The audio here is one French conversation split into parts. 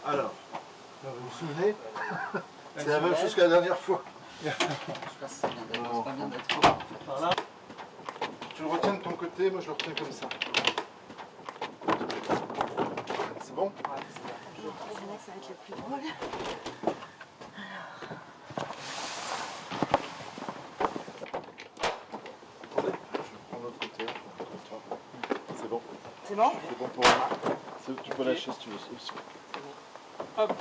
Alors, vous vous souvenez? C'est la même chose que la dernière fois. Je sais pas si c'est bien d'être. C'est pas bien d'être. Voilà. Tu le retiens de ton côté, moi je le retiens comme ça. C'est bon? C'est là que ça va être le plus drôle. Attendez, je prends l'autre côté. C'est bon? C'est bon? C'est bon pour moi. Tu peux lâcher si tu veux. Hop.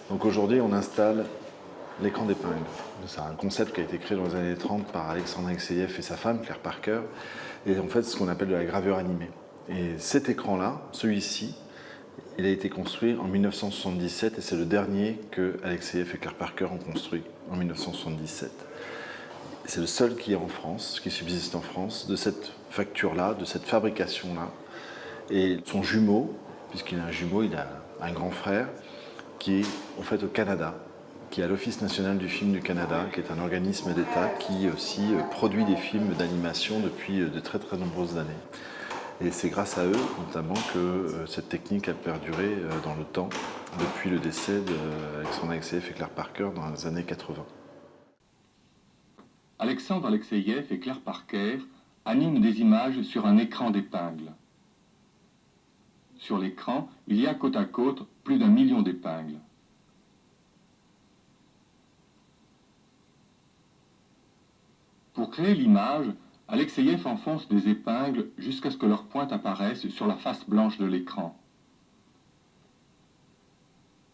Donc aujourd'hui, on installe l'écran d'épingle. C'est un concept qui a été créé dans les années 30 par Alexandre Alexeïev et sa femme, Claire Parker. Et en fait, c'est ce qu'on appelle de la gravure animée. Et cet écran-là, celui-ci, il a été construit en 1977 et c'est le dernier que Alexeïev et Claire Parker ont construit en 1977. C'est le seul qui est en France, qui subsiste en France, de cette facture-là, de cette fabrication-là. Et son jumeau, puisqu'il a un jumeau, il a un grand frère, qui est en fait au Canada, qui est à l'Office national du film du Canada, qui est un organisme d'État qui aussi produit des films d'animation depuis de très très nombreuses années. Et c'est grâce à eux notamment que cette technique a perduré dans le temps depuis le décès d'Alexandre Alexeïev et Claire Parker dans les années 80. Alexandre Alexeïev et Claire Parker animent des images sur un écran d'épingles. Sur l'écran, il y a côte à côte plus d'1 million d'épingles. Pour créer l'image, Alexeïev enfonce des épingles jusqu'à ce que leurs pointes apparaissent sur la face blanche de l'écran.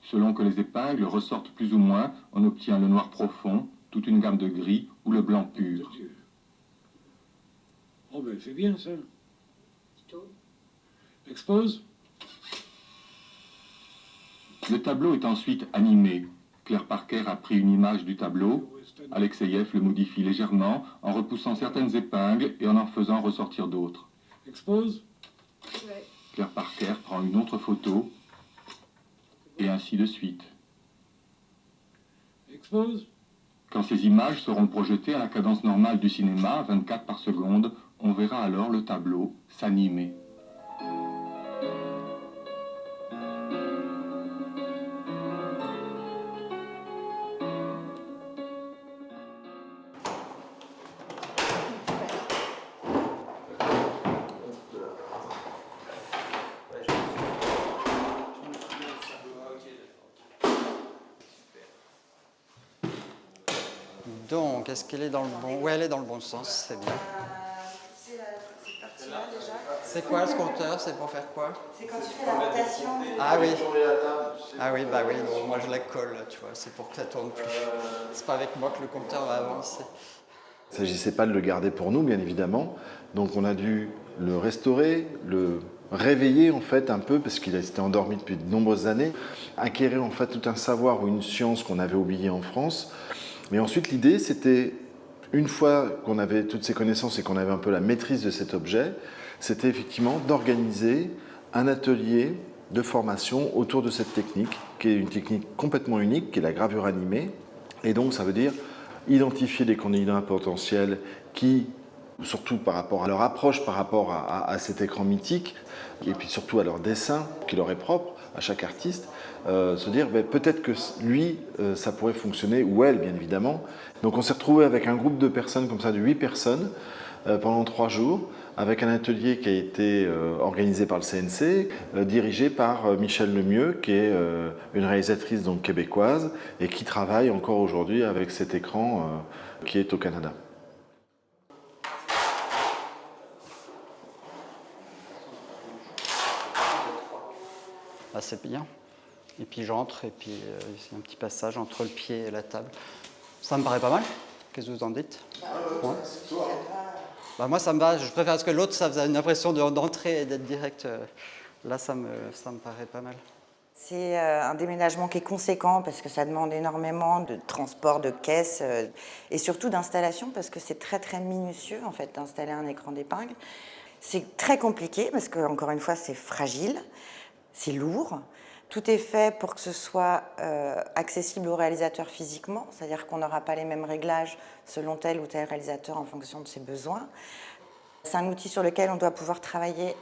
Selon que les épingles ressortent plus ou moins, on obtient le noir profond, toute une gamme de gris ou le blanc pur. Oh ben c'est bien ça. Expose. Le tableau est ensuite animé. Claire Parker a pris une image du tableau. Alexeïev le modifie légèrement en repoussant certaines épingles et en faisant ressortir d'autres. Expose. Ouais. Claire Parker prend une autre photo et ainsi de suite. Expose. Quand ces images seront projetées à la cadence normale du cinéma, 24 par seconde, on verra alors le tableau s'animer. Donc, est-ce qu'elle est dans le bon... Oui, elle est dans le bon sens, c'est bien. C'est cette partie-là déjà. C'est quoi ce compteur? C'est pour faire quoi? C'est quand tu fais la rotation. Ah oui. Ah oui, bah oui, donc moi je la colle, tu vois, c'est pour que ça tourne plus. C'est pas avec moi que le compteur va avancer. Il ne s'agissait pas de le garder pour nous, bien évidemment. Donc on a dû le restaurer, le réveiller en fait un peu, parce qu'il s'était endormi depuis de nombreuses années, acquérir en fait tout un savoir ou une science qu'on avait oubliée en France. Mais ensuite l'idée c'était, une fois qu'on avait toutes ces connaissances et qu'on avait un peu la maîtrise de cet objet, c'était effectivement d'organiser un atelier de formation autour de cette technique, qui est une technique complètement unique, qui est la gravure animée. Et donc ça veut dire identifier des candidats potentiels qui, surtout par rapport à leur approche, par rapport à cet écran mythique, et puis surtout à leur dessin qui leur est propre, à chaque artiste, se dire ben, peut-être que lui, ça pourrait fonctionner, ou elle bien évidemment. Donc on s'est retrouvé avec un groupe de personnes, comme ça de 8 personnes, pendant 3 jours, avec un atelier qui a été organisé par le CNC, dirigé par Michel Lemieux, qui est une réalisatrice donc, québécoise, et qui travaille encore aujourd'hui avec cet écran qui est au Canada. Ah, c'est bien. Et puis j'entre, et puis c'est un petit passage entre le pied et la table. Ça me paraît pas mal. Qu'est-ce que vous en dites? Ouais. Bah, moi, ça me va. Je préfère parce que l'autre, ça faisait une impression d'entrer et d'être direct. Là, ça me paraît pas mal. C'est un déménagement qui est conséquent parce que ça demande énormément de transport, de caisses et surtout d'installation parce que c'est très très minutieux en fait d'installer un écran d'épingle. C'est très compliqué parce que encore une fois c'est fragile. c'est lourd. Tout est fait pour que ce soit accessible au réalisateur physiquement, c'est-à-dire qu'on n'aura pas les mêmes réglages selon tel ou tel réalisateur en fonction de ses besoins. C'est un outil sur lequel on doit pouvoir travailler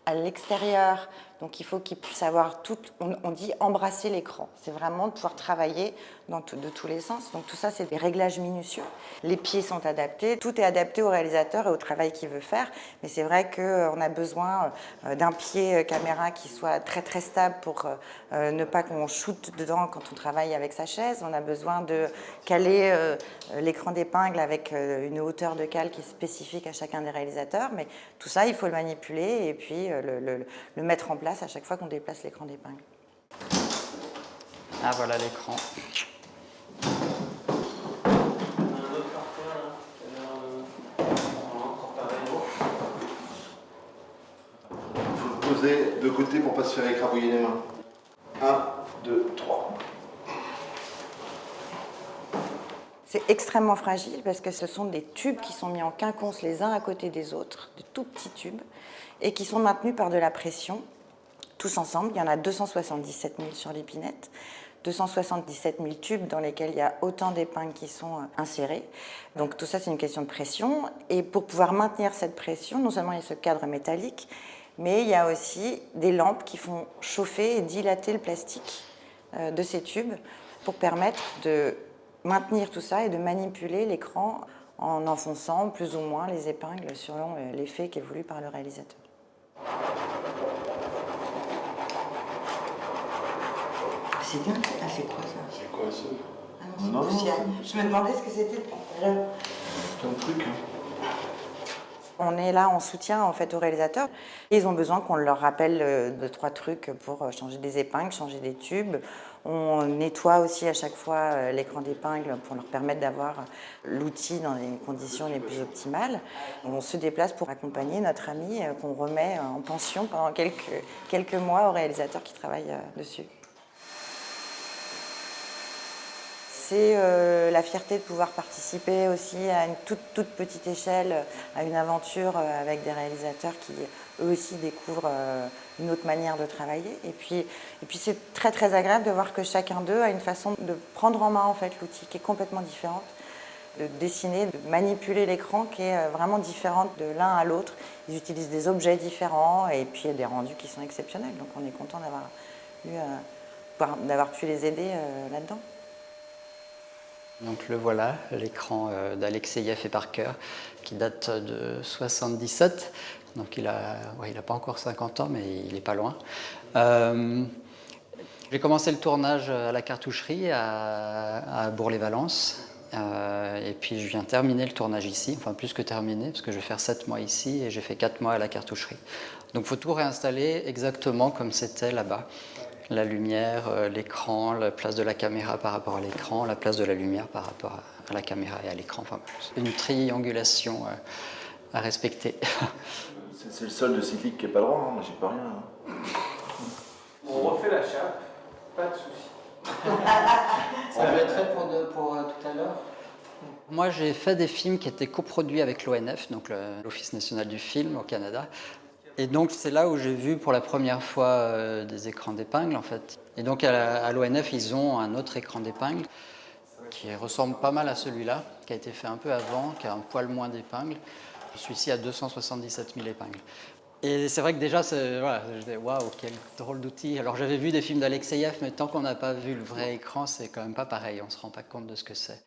à l'extérieur, donc il faut qu'il puisse avoir tout, on dit embrasser l'écran, c'est vraiment de pouvoir travailler de tous les sens, donc tout ça c'est des réglages minutieux. Les pieds sont adaptés, tout est adapté au réalisateur et au travail qu'il veut faire, mais c'est vrai qu'on a besoin d'un pied caméra qui soit très très stable pour ne pas qu'on shoote dedans quand on travaille avec sa chaise, on a besoin de caler l'écran d'épingle avec une hauteur de cale qui est spécifique à chacun des réalisateurs, mais tout ça il faut le manipuler et puis le mettre en place à chaque fois qu'on déplace l'écran d'épingle. Ah voilà l'écran. Il faut le poser de côté pour ne pas se faire écrabouiller les mains. 1, 2, 3. C'est extrêmement fragile parce que ce sont des tubes qui sont mis en quinconce les uns à côté des autres, de tout petits tubes, et qui sont maintenus par de la pression, tous ensemble. Il y en a 277 000 sur l'épinette, 277 000 tubes dans lesquels il y a autant d'épingles qui sont insérées. Donc tout ça, c'est une question de pression. Et pour pouvoir maintenir cette pression, non seulement il y a ce cadre métallique, mais il y a aussi des lampes qui font chauffer et dilater le plastique de ces tubes pour permettre de maintenir tout ça et de manipuler l'écran en enfonçant plus ou moins les épingles selon l'effet qui est voulu par le réalisateur. C'est bien. Ah, c'est quoi ça? C'est quoi ça? Ah non, je me demandais ce que c'était depuis tout à l'heure. Plein de trucs. On est là en soutien en fait aux réalisateurs. Ils ont besoin qu'on leur rappelle 2-3 trucs pour changer des épingles, changer des tubes. On nettoie aussi à chaque fois l'écran d'épingle pour leur permettre d'avoir l'outil dans les conditions les plus optimales. On se déplace pour accompagner notre ami qu'on remet en pension pendant quelques mois aux réalisateurs qui travaillent dessus. C'est la fierté de pouvoir participer aussi à une toute petite échelle à une aventure avec des réalisateurs qui eux aussi découvrent une autre manière de travailler. Et puis c'est très très agréable de voir que chacun d'eux a une façon de prendre en main en fait l'outil qui est complètement différente, de dessiner, de manipuler l'écran qui est vraiment différente de l'un à l'autre. Ils utilisent des objets différents et puis des rendus qui sont exceptionnels. Donc on est content d'avoir pu les aider là-dedans. Donc le voilà, l'écran d'Alexeïev et Parker, qui date de 77. Donc il n'a pas encore 50 ans, mais il n'est pas loin. J'ai commencé le tournage à la cartoucherie à Bourg-les-Valences. Et puis je viens terminer le tournage ici, enfin plus que terminer, parce que je vais faire 7 mois ici et j'ai fait 4 mois à la cartoucherie. Donc il faut tout réinstaller exactement comme c'était là-bas. La lumière, l'écran, la place de la caméra par rapport à l'écran, la place de la lumière par rapport à la caméra et à l'écran. Enfin, une triangulation à respecter. C'est le seul de cyclique qui n'est pas droit, hein. Moi j'ai pas rien. Hein. On refait la chape, pas de souci. Ça va être fait pour tout à l'heure. Moi j'ai fait des films qui étaient coproduits avec l'ONF, donc l'Office national du film au Canada. Et donc c'est là où j'ai vu pour la première fois des écrans d'épingle en fait. Et donc à l'ONF ils ont un autre écran d'épingle qui ressemble pas mal à celui-là, qui a été fait un peu avant, qui a un poil moins d'épingles. Celui-ci a 277 000 épingles. Et c'est vrai que déjà, voilà, je disais waouh, quel drôle d'outil. Alors j'avais vu des films d'Alexeïev, mais tant qu'on n'a pas vu le vrai écran, c'est quand même pas pareil, on se rend pas compte de ce que c'est.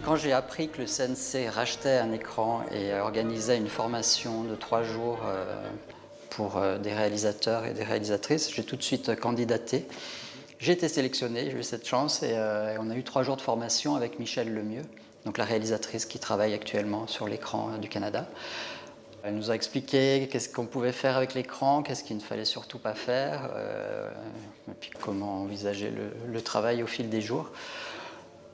Quand j'ai appris que le CNC rachetait un écran et organisait une formation de 3 jours pour des réalisateurs et des réalisatrices, j'ai tout de suite candidaté. J'ai été sélectionné, j'ai eu cette chance et on a eu 3 jours de formation avec Michel Lemieux, donc la réalisatrice qui travaille actuellement sur l'écran du Canada. Elle nous a expliqué qu'est-ce qu'on pouvait faire avec l'écran, qu'est-ce qu'il ne fallait surtout pas faire, et puis comment envisager le travail au fil des jours.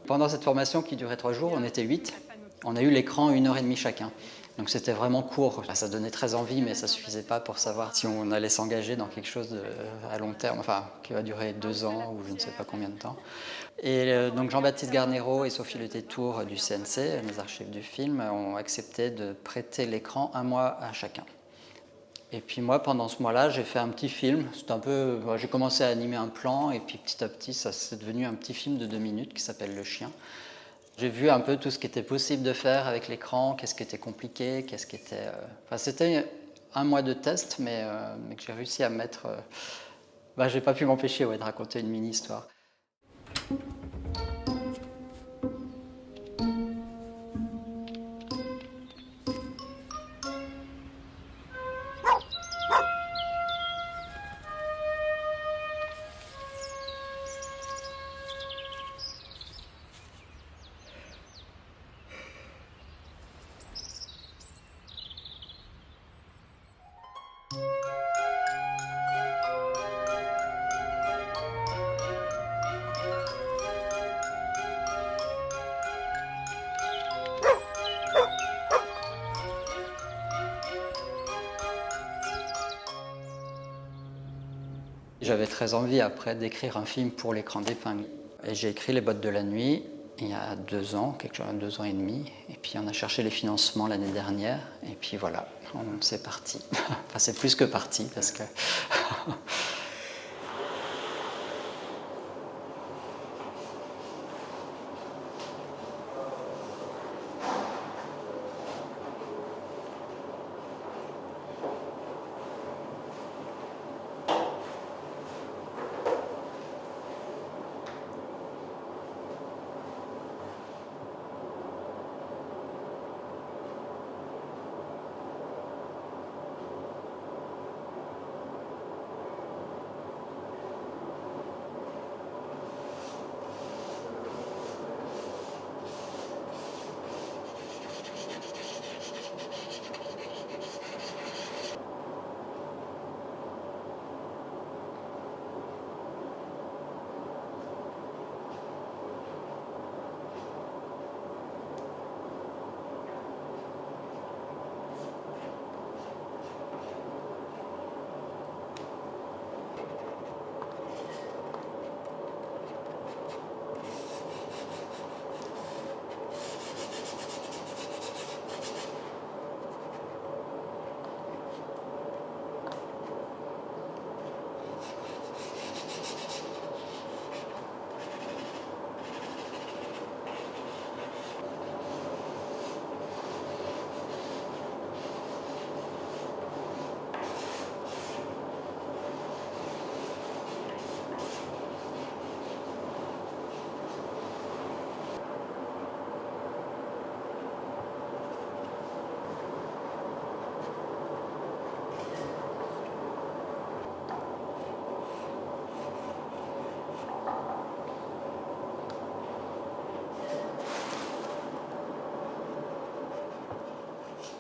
Pendant cette formation qui durait 3 jours, on était 8 On a eu l'écran 1h30 chacun. Donc c'était vraiment court. Ça donnait très envie, mais ça ne suffisait pas pour savoir si on allait s'engager dans quelque chose à long terme, enfin qui va durer 2 ans ou je ne sais pas combien de temps. Et donc Jean-Baptiste Garnero et Sophie Le Tétour du CNC, les archives du film, ont accepté de prêter l'écran 1 mois à chacun. Et puis moi, pendant ce mois-là, j'ai fait un petit film. J'ai commencé à animer un plan et puis petit à petit, ça s'est devenu un petit film de 2 minutes qui s'appelle Le Chien. J'ai vu un peu tout ce qui était possible de faire avec l'écran, qu'est-ce qui était compliqué, qu'est-ce qui était... c'était 1 mois de test, mais que j'ai réussi à mettre... j'ai pas pu m'empêcher de raconter une mini-histoire. J'avais très envie après d'écrire un film pour l'écran d'épingle. Et j'ai écrit Les Bottes de la nuit il y a 2 ans, 2 ans et demi. Et puis on a cherché les financements l'année dernière. Et puis voilà, c'est parti. Enfin, c'est plus que parti parce que...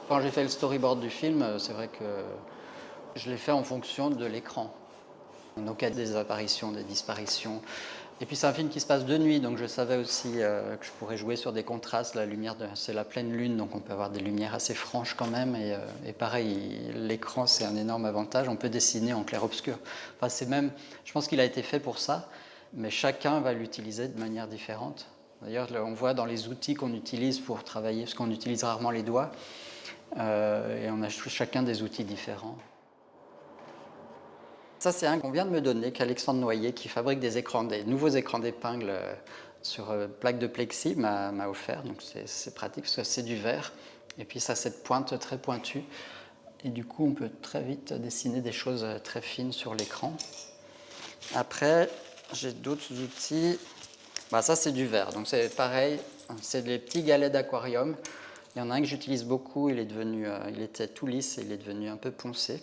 Quand j'ai fait le storyboard du film, c'est vrai que je l'ai fait en fonction de l'écran. Donc il y a des apparitions, des disparitions. Et puis c'est un film qui se passe de nuit, donc je savais aussi que je pourrais jouer sur des contrastes. La lumière, c'est la pleine lune, donc on peut avoir des lumières assez franches quand même. Et pareil, l'écran, c'est un énorme avantage. On peut dessiner en clair-obscur. Enfin, je pense qu'il a été fait pour ça, mais chacun va l'utiliser de manière différente. D'ailleurs, on voit dans les outils qu'on utilise pour travailler, parce qu'on utilise rarement les doigts, et on a chacun des outils différents. Ça, c'est un qu'on vient de me donner, qu'Alexandre Noyer, qui fabrique des nouveaux écrans d'épingle sur plaque de plexi, m'a offert. Donc c'est pratique parce que c'est du verre. Et puis ça a cette pointe très pointue. Et du coup, on peut très vite dessiner des choses très fines sur l'écran. Après, j'ai d'autres outils. Ça, c'est du verre. Donc c'est pareil, c'est des petits galets d'aquarium. Il y en a un que j'utilise beaucoup, il était tout lisse et il est devenu un peu poncé.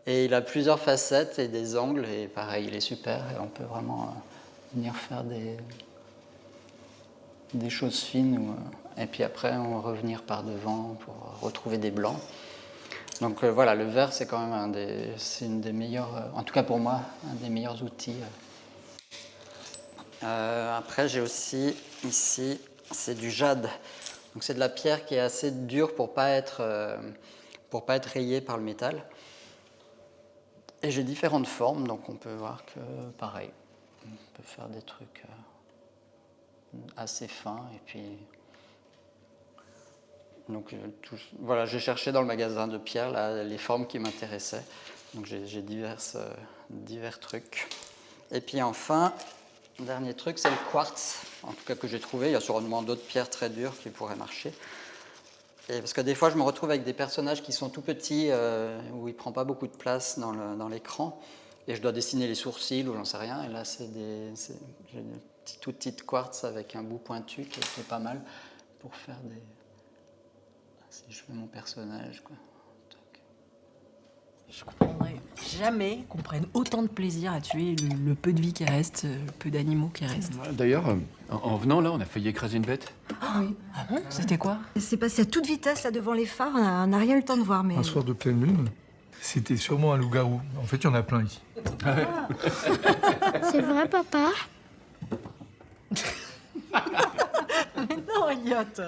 Et il a plusieurs facettes et des angles, et pareil, il est super. Et on peut vraiment venir faire des choses fines, et puis après, on va revenir par devant pour retrouver des blancs. Donc voilà, le verre, c'est quand même c'est une des meilleures, en tout cas pour moi, un des meilleurs outils. Après, j'ai aussi ici, c'est du jade. Donc c'est de la pierre qui est assez dure pour pas être rayée par le métal. Et j'ai différentes formes, donc on peut voir que pareil, on peut faire des trucs assez fins. Et puis, donc voilà, j'ai cherché dans le magasin de pierre là, les formes qui m'intéressaient. Donc j'ai divers trucs. Et puis enfin, le dernier truc, c'est le quartz, en tout cas que j'ai trouvé. Il y a sûrement d'autres pierres très dures qui pourraient marcher. Et parce que des fois, je me retrouve avec des personnages qui sont tout petits, où il ne prend pas beaucoup de place dans l'écran, et je dois dessiner les sourcils ou j'en sais rien. Et là, j'ai une toute petite quartz avec un bout pointu qui est pas mal pour faire des... Si je fais mon personnage, quoi. Je comprendrais jamais qu'on prenne autant de plaisir à tuer le peu de vie qui reste, le peu d'animaux qui restent. D'ailleurs, en venant là, on a failli écraser une bête. Oui. Ah bon? C'était quoi? C'est passé à toute vitesse là devant les phares, on n'a rien eu le temps de voir, mais... Un soir de pleine lune, c'était sûrement un loup-garou. En fait, il y en a plein ici. C'est vrai, papa? Mais non, idiote.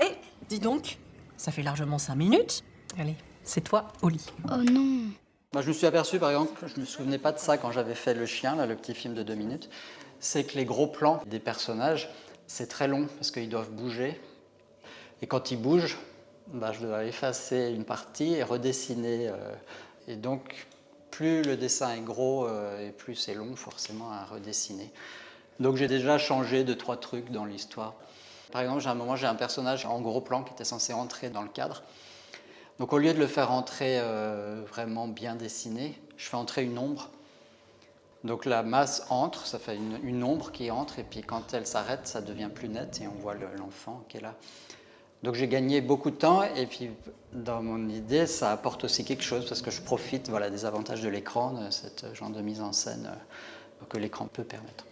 Eh, dis donc, ça fait largement 5 minutes. Allez, c'est toi au lit. Oh non. Moi, je me suis aperçu, par exemple, que je ne me souvenais pas de ça quand j'avais fait Le Chien, là, le petit film de 2 minutes, c'est que les gros plans des personnages, c'est très long parce qu'ils doivent bouger. Et quand ils bougent, je dois effacer une partie et redessiner. Et donc, plus le dessin est gros et plus c'est long, forcément, à redessiner. Donc, j'ai déjà changé 2-3 trucs dans l'histoire. Par exemple, à un moment, j'ai un personnage en gros plan qui était censé entrer dans le cadre. Donc au lieu de le faire entrer vraiment bien dessiné, je fais entrer une ombre. Donc la masse entre, ça fait une ombre qui entre, et puis quand elle s'arrête, ça devient plus net et on voit l'enfant qui est là. Donc j'ai gagné beaucoup de temps, et puis dans mon idée, ça apporte aussi quelque chose, parce que je profite des avantages de l'écran, de cette genre de mise en scène que l'écran peut permettre.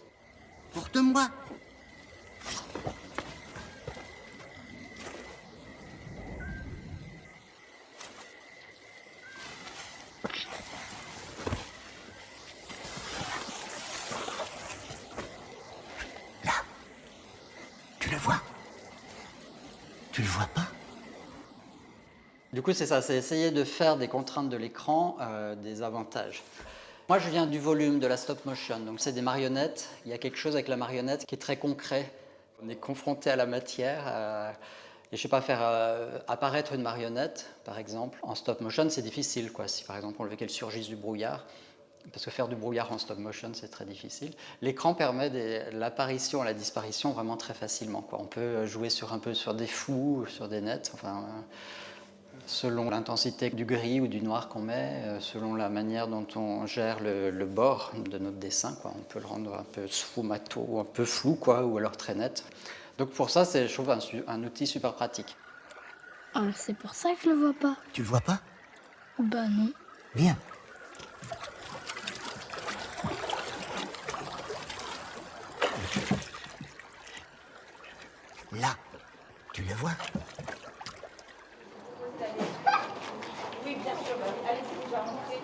Porte-moi. Du coup, c'est ça, c'est essayer de faire des contraintes de l'écran des avantages. Moi, je viens du volume, de la stop motion, donc c'est des marionnettes. Il y a quelque chose avec la marionnette qui est très concret. On est confronté à la matière. Et je ne sais pas, faire apparaître une marionnette, par exemple, en stop motion, c'est difficile, quoi. Si par exemple on veut qu'elle surgisse du brouillard, parce que faire du brouillard en stop motion, c'est très difficile. L'écran permet l'apparition et la disparition vraiment très facilement, quoi. On peut jouer un peu sur des flous, sur des nets, selon l'intensité du gris ou du noir qu'on met, selon la manière dont on gère le bord de notre dessin, quoi. On peut le rendre un peu sfumato, ou un peu flou, quoi, ou alors très net. Donc pour ça, je trouve un outil super pratique. Ah, c'est pour ça que je le vois pas. Tu le vois pas? Bah non. Viens. Là, tu le vois? Oui, bien sûr. Allez-y, déjà monter.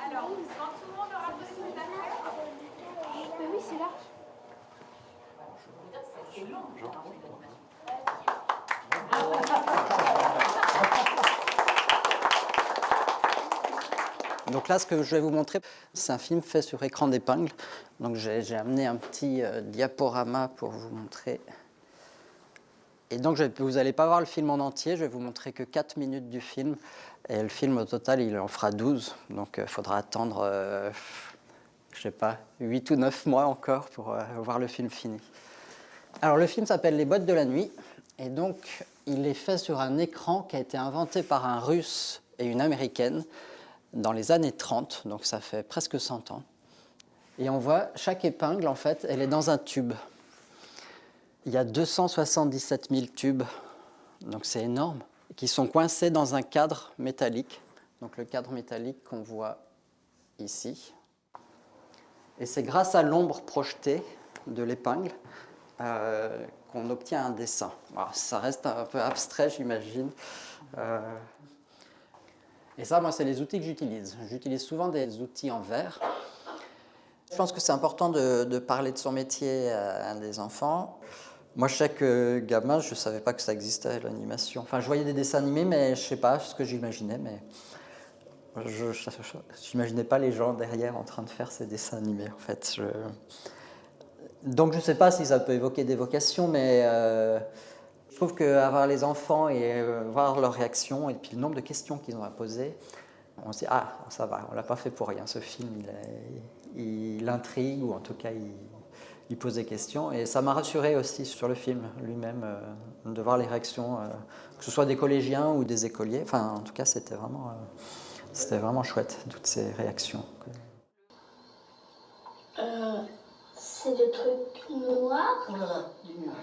Alors, quand tout le monde aura posé ses affaires. Mais oui, c'est là. C'est long. Donc là, ce que je vais vous montrer, c'est un film fait sur écran d'épingle. Donc j'ai amené un petit diaporama pour vous montrer. Et donc vous n'allez pas voir le film en entier, je vais vous montrer que 4 minutes du film. Et le film au total, il en fera 12. Donc il faudra attendre, je sais pas, 8 ou 9 mois encore pour voir le film fini. Alors le film s'appelle Les Boîtes de la nuit. Et donc il est fait sur un écran qui a été inventé par un Russe et une Américaine dans les années 30, donc ça fait presque 100 ans. Et on voit chaque épingle, en fait, elle est dans un tube. Il y a 277 000 tubes, donc c'est énorme, qui sont coincés dans un cadre métallique. Donc le cadre métallique qu'on voit ici. Et c'est grâce à l'ombre projetée de l'épingle qu'on obtient un dessin. Alors, ça reste un peu abstrait, j'imagine. Et ça, moi, c'est les outils que j'utilise. J'utilise souvent des outils en verre. Je pense que c'est important de parler de son métier à des enfants. Moi, je sais que gamin, je ne savais pas que ça existait, l'animation. Enfin, je voyais des dessins animés, mais je ne sais pas ce que j'imaginais, mais je n'imaginais pas les gens derrière en train de faire ces dessins animés, en fait. Donc, je ne sais pas si ça peut évoquer des vocations, mais je trouve qu'avoir les enfants et voir leurs réactions et puis le nombre de questions qu'ils ont à poser, on se dit, ah, ça va, on ne l'a pas fait pour rien, ce film, il intrigue, ou en tout cas, il pose des questions. Et ça m'a rassuré aussi sur le film lui-même, de voir les réactions, que ce soit des collégiens ou des écoliers. Enfin, en tout cas, c'était vraiment chouette, toutes ces réactions. C'est le truc noir. Oh là là, des nuages.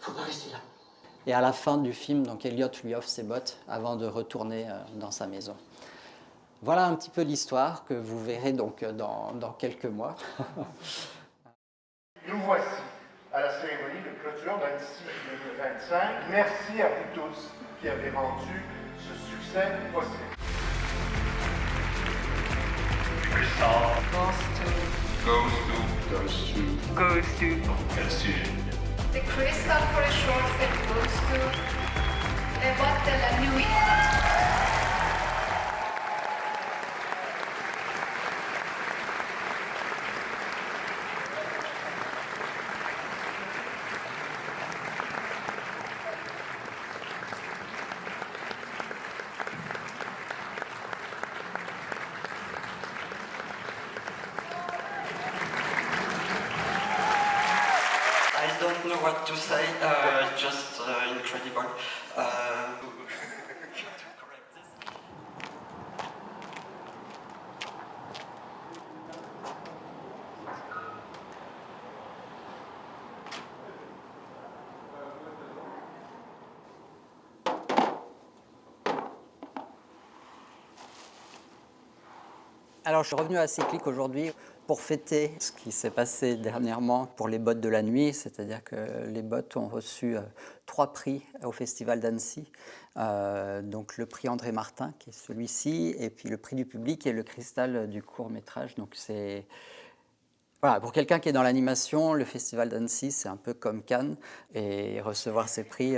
Faut pas rester là. Et à la fin du film, donc Elliot lui offre ses bottes avant de retourner dans sa maison. Voilà un petit peu l'histoire que vous verrez donc dans quelques mois. Nous voici à la cérémonie de clôture d'Annecy 2025. Merci à vous tous qui avez rendu ce succès possible. The crystal for a short film goes to Le Botte de la Nuit. I don't know what to say, just incredible. Alors, je suis revenu à Cyclique aujourd'hui pour fêter ce qui s'est passé dernièrement pour les bottes de la nuit, c'est-à-dire que les bottes ont reçu 3 prix au Festival d'Annecy. Donc le prix André Martin, qui est celui-ci, et puis le prix du public et le cristal du court-métrage. Donc c'est... Voilà, pour quelqu'un qui est dans l'animation, le Festival d'Annecy, c'est un peu comme Cannes, et recevoir ces prix,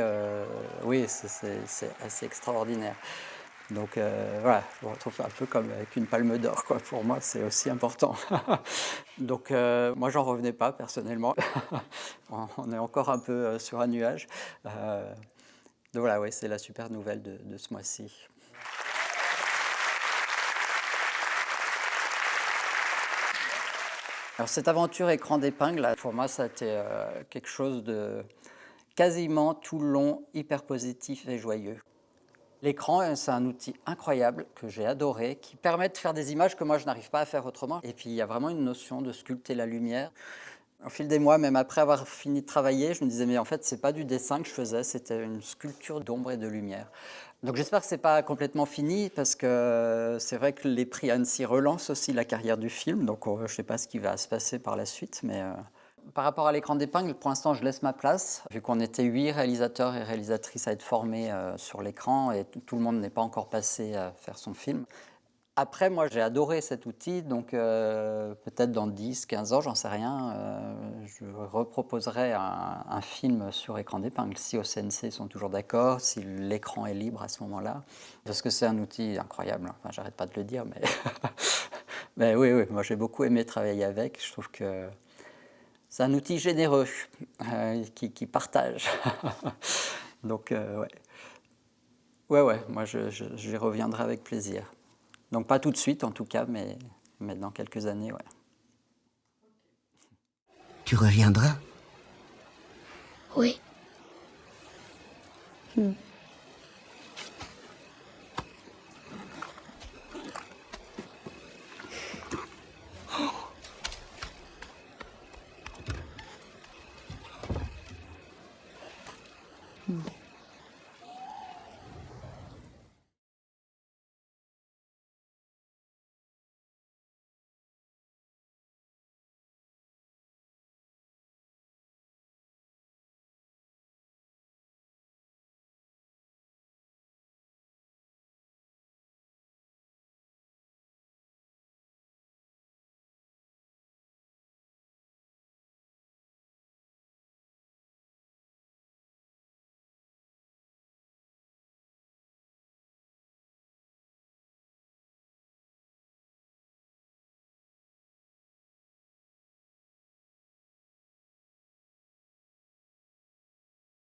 oui, c'est assez extraordinaire. Donc voilà, on retrouve un peu comme avec une palme d'or, quoi. Pour moi, c'est aussi important. Donc moi, j'en revenais pas personnellement. On est encore un peu sur un nuage. Donc voilà, ouais, c'est la super nouvelle de ce mois-ci. Alors cette aventure écran d'épingle, là, pour moi, ça a été quelque chose de quasiment tout le long hyper positif et joyeux. L'écran, c'est un outil incroyable que j'ai adoré, qui permet de faire des images que moi je n'arrive pas à faire autrement. Et puis il y a vraiment une notion de sculpter la lumière. Au fil des mois, même après avoir fini de travailler, je me disais mais en fait c'est pas du dessin que je faisais, c'était une sculpture d'ombre et de lumière. Donc j'espère que c'est pas complètement fini parce que c'est vrai que les prix Annecy relancent aussi la carrière du film. Donc je sais pas ce qui va se passer par la suite, mais par rapport à l'écran d'épingle, pour l'instant, je laisse ma place, vu qu'on était 8 réalisateurs et réalisatrices à être formés sur l'écran, et tout le monde n'est pas encore passé à faire son film. Après, moi, j'ai adoré cet outil, donc peut-être dans 10, 15 ans, j'en sais rien, je reproposerai un film sur écran d'épingle, si au CNC sont toujours d'accord, si l'écran est libre à ce moment-là, parce que c'est un outil incroyable, enfin, j'arrête pas de le dire, mais, mais oui, moi j'ai beaucoup aimé travailler avec, je trouve que c'est un outil généreux qui partage. Donc, ouais, moi j'y reviendrai avec plaisir. Donc, pas tout de suite en tout cas, mais dans quelques années, ouais. Tu reviendras ? Oui.